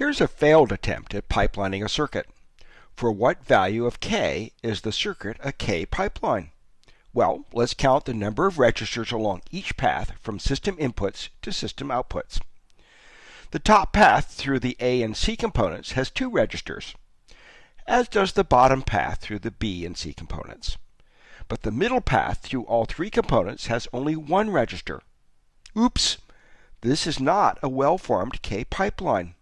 Here's a failed attempt at pipelining a circuit. For what value of K is the circuit a K pipeline? Well, let's count the number of registers along each path from system inputs to system outputs. The top path through the A and C components has 2 registers, as does the bottom path through the B and C components. But the middle path through all 3 components has only 1 register. Oops! This is not a well-formed K pipeline.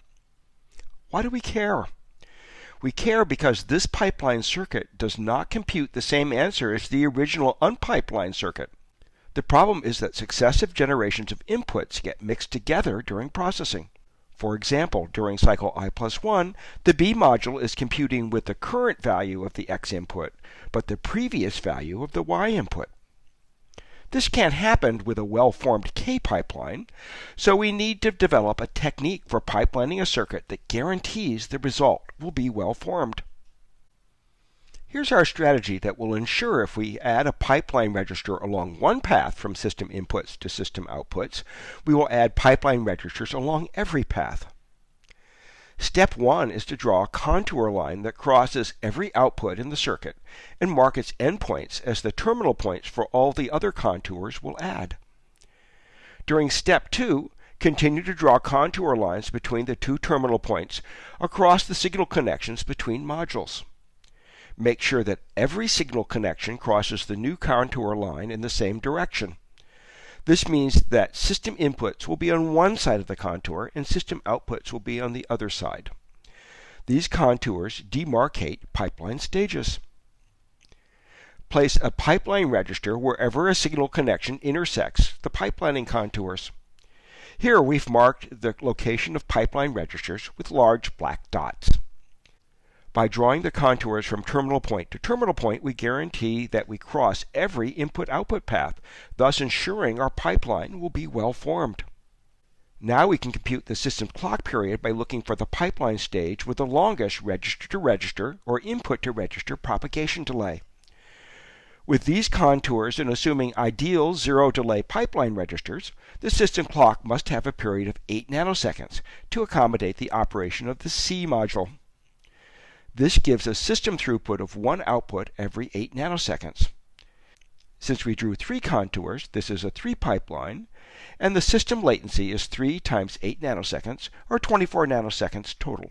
Why do we care? We care because this pipeline circuit does not compute the same answer as the original unpipelined circuit. The problem is that successive generations of inputs get mixed together during processing. For example, during cycle I+1, the B module is computing with the current value of the X input, but the previous value of the Y input. This can't happen with a well-formed K pipeline, so we need to develop a technique for pipelining a circuit that guarantees the result will be well-formed. Here's our strategy that will ensure if we add a pipeline register along one path from system inputs to system outputs, we will add pipeline registers along every path. Step 1 is to draw a contour line that crosses every output in the circuit and mark its endpoints as the terminal points for all the other contours we'll add. During Step 2, continue to draw contour lines between the 2 terminal points across the signal connections between modules. Make sure that every signal connection crosses the new contour line in the same direction. This means that system inputs will be on one side of the contour and system outputs will be on the other side. These contours demarcate pipeline stages. Place a pipeline register wherever a signal connection intersects the pipelining contours. Here we've marked the location of pipeline registers with large black dots. By drawing the contours from terminal point to terminal point, we guarantee that we cross every input-output path, thus ensuring our pipeline will be well formed. Now we can compute the system clock period by looking for the pipeline stage with the longest register-to-register or input-to-register propagation delay. With these contours and assuming ideal zero-delay pipeline registers, the system clock must have a period of 8 nanoseconds to accommodate the operation of the C module. This gives a system throughput of 1 output every 8 nanoseconds. Since we drew 3 contours, this is a 3 pipeline, and the system latency is 3 times 8 nanoseconds, or 24 nanoseconds total.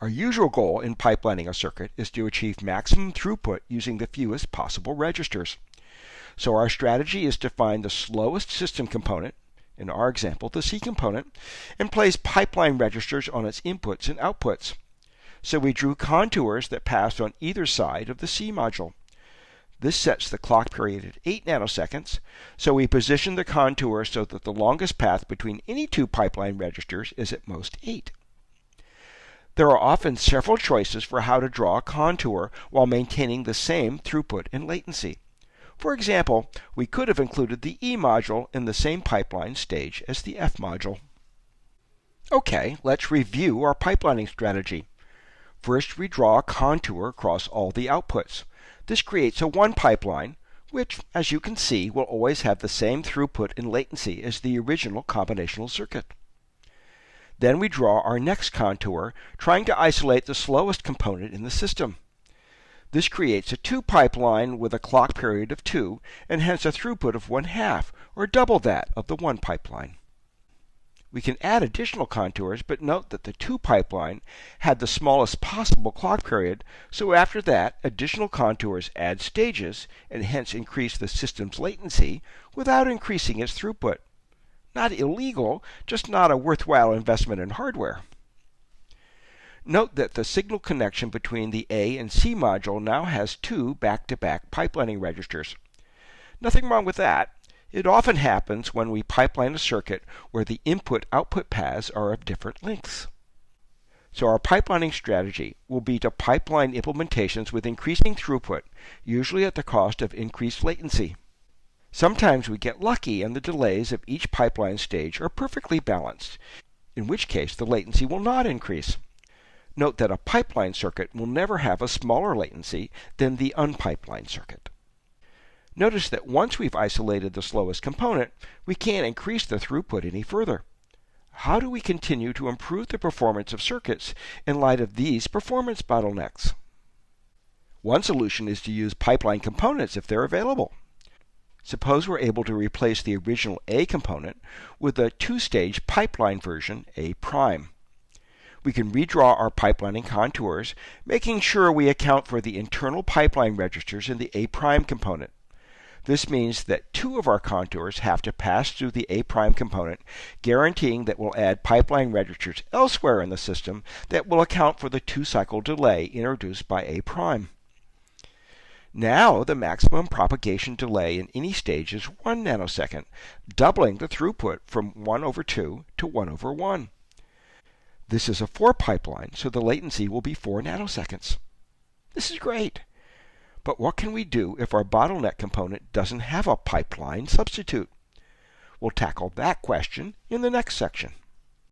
Our usual goal in pipelining a circuit is to achieve maximum throughput using the fewest possible registers. So our strategy is to find the slowest system component, in our example the C component, and place pipeline registers on its inputs and outputs. So we drew contours that passed on either side of the C module. This sets the clock period at 8 nanoseconds, so we position the contour so that the longest path between any 2 pipeline registers is at most 8. There are often several choices for how to draw a contour while maintaining the same throughput and latency. For example, we could have included the E module in the same pipeline stage as the F module. Okay, let's review our pipelining strategy. First, we draw a contour across all the outputs. This creates a 1 pipeline, which, as you can see, will always have the same throughput and latency as the original combinational circuit. Then we draw our next contour, trying to isolate the slowest component in the system. This creates a 2 pipeline with a clock period of 2, and hence a throughput of 1/2, or double that of the 1 pipeline. We can add additional contours, but note that the 2 pipeline had the smallest possible clock period, so after that, additional contours add stages and hence increase the system's latency without increasing its throughput. Not illegal, just not a worthwhile investment in hardware. Note that the signal connection between the A and C module now has 2 back-to-back pipelining registers. Nothing wrong with that. It often happens when we pipeline a circuit where the input-output paths are of different lengths. So our pipelining strategy will be to pipeline implementations with increasing throughput, usually at the cost of increased latency. Sometimes we get lucky and the delays of each pipeline stage are perfectly balanced, in which case the latency will not increase. Note that a pipeline circuit will never have a smaller latency than the unpipelined circuit. Notice that once we've isolated the slowest component, we can't increase the throughput any further. How do we continue to improve the performance of circuits in light of these performance bottlenecks? One solution is to use pipeline components if they're available. Suppose we're able to replace the original A component with a two-stage pipeline version A prime. We can redraw our pipelining contours, making sure we account for the internal pipeline registers in the A prime component. This means that two of our contours have to pass through the A prime component, guaranteeing that we'll add pipeline registers elsewhere in the system that will account for the two-cycle delay introduced by A prime. Now the maximum propagation delay in any stage is 1 nanosecond, doubling the throughput from 1 over 2 to 1 over 1. This is a 4 pipeline, so the latency will be 4 nanoseconds. This is great. But what can we do if our bottleneck component doesn't have a pipeline substitute? We'll tackle that question in the next section.